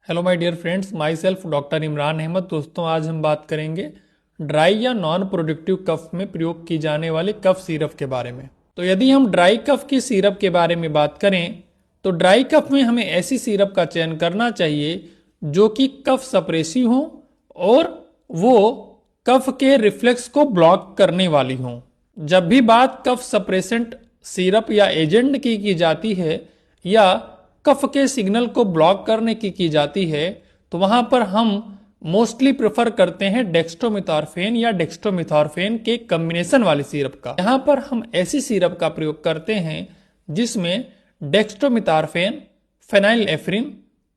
Hello my dear friends, myself doctor Imran Ahmed. दोस्तों, आज हम बात करेंगे ड्राई या नॉन प्रोडक्टिव कफ में प्रयोग की जाने वाले कफ सिरप के बारे में। तो यदि हम ड्राई कफ की सिरप के बारे में बात करें तो ड्राई कफ में हमें ऐसी सिरप का चयन करना चाहिए जो कि कफ सप्रेसिव हो और वो कफ के रिफ्लेक्स को ब्लॉक करने वाली हो। जब भी बात कफ सप्रेसेंट सिरप या एजेंट की जाती है या कफ के सिग्नल को ब्लॉक करने की जाती है तो वहां पर हम मोस्टली प्रेफर करते हैं डेक्स्ट्रोमेथॉर्फेन या डेक्स्ट्रोमेथॉर्फेन के कॉम्बिनेशन वाली सिरप का। यहाँ पर हम ऐसी सिरप का प्रयोग करते हैं जिसमें डेक्स्ट्रोमेथॉर्फेन, फेनाइलएफ्रिन,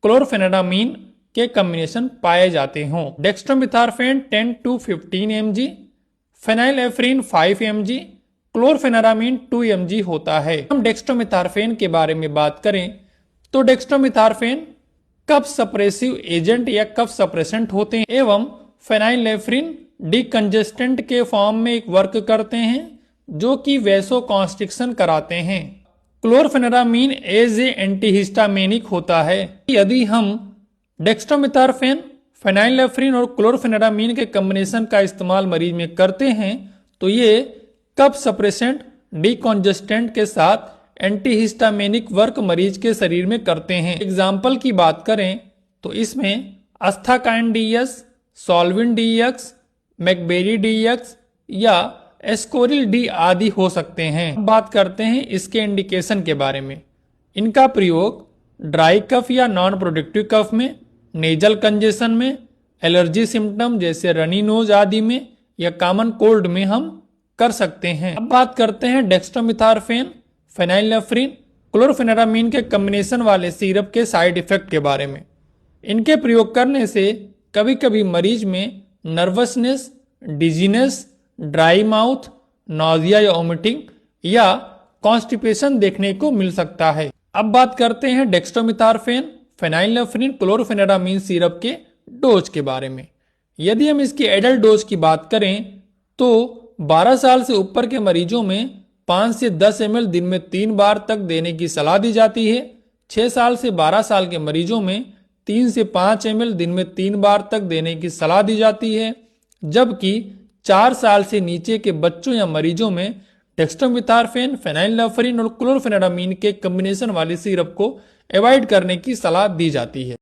क्लोरफेनाडामीन के कॉम्बिनेशन पाए जाते हों। Dextromethorphan 10 to 15 mg, फेनाइलएफ्रिन 5 mg, क्लोरफेनाडामीन 2 mg होता है। हम डेक्स्ट्रोमेथॉर्फेन के बारे में बात करें तो डेक्स्ट्रोमेथॉर्फेन कफ सप्रेसिव एजेंट या कफ सप्रेसेंट होते हैं एवं फेनाइलएफ्रिन डिकंजेस्टेंट के फॉर्म में एक वर्क करते हैं जो कि वैसोकॉन्स्ट्रिक्शन कराते हैं। क्लोरफेनाडामीन एज ए एंटीहिस्टामिनिक होता है। यदि हम डेक्स्ट्रोमेथॉर्फेन, फेनाइलएफ्रिन और क्लोरफेनाडामीन के कॉम्बिनेशन का इस्तेमाल मरीज में करते हैं तो ये कफ सप्रेसेंट डिकंजेस्टेंट के साथ एंटीहिस्टामिनिक वर्क मरीज के शरीर में करते हैं। एग्जाम्पल की बात करें तो इसमें अस्थाकाइन डीएक्स, सॉल्विन डीएक्स, मैकबेरी डीएक्स या एस्कोरिल डी आदि हो सकते हैं। अब बात करते हैं इसके इंडिकेशन के बारे में। इनका प्रयोग ड्राई कफ या नॉन प्रोडक्टिव कफ में, नेजल कंजेशन में, एलर्जी सिम्टम जैसे रनी नोज आदि में या कॉमन कोल्ड में हम कर सकते हैं। अब बात करते हैं डेक्स्ट्रोमेथॉर्फेन, फेनाइलएफ्रिन, क्लोरफेनाडामीन के कॉम्बिनेशन वाले सिरप के साइड इफेक्ट के बारे में। इनके प्रयोग करने से कभी कभी मरीज में nervousness, dizziness, dry mouth, nausea या वोमिटिंग या कॉन्स्टिपेशन देखने को मिल सकता है। अब बात करते हैं डेक्स्ट्रोमेथॉर्फेन, फेनाइलएफ्रिन, क्लोरफेनाडामीन सिरप के डोज के बारे में। यदि हम इसकी एडल्ट डोज की बात करें तो 12 साल से ऊपर के मरीजों में 5 से 10 ml दिन में 3 बार तक देने की सलाह दी जाती है। 6 साल से 12 साल के मरीजों में 3 से 5 ml दिन में 3 बार तक देने की सलाह दी जाती है, जबकि 4 साल से नीचे के बच्चों या मरीजों में डेक्स्ट्रोमेथॉर्फेन, फेनाइलएफ्रिन और क्लोरफेनाडामीन के कॉम्बिनेशन वाली सिरप को अवॉइड करने की सलाह दी जाती है।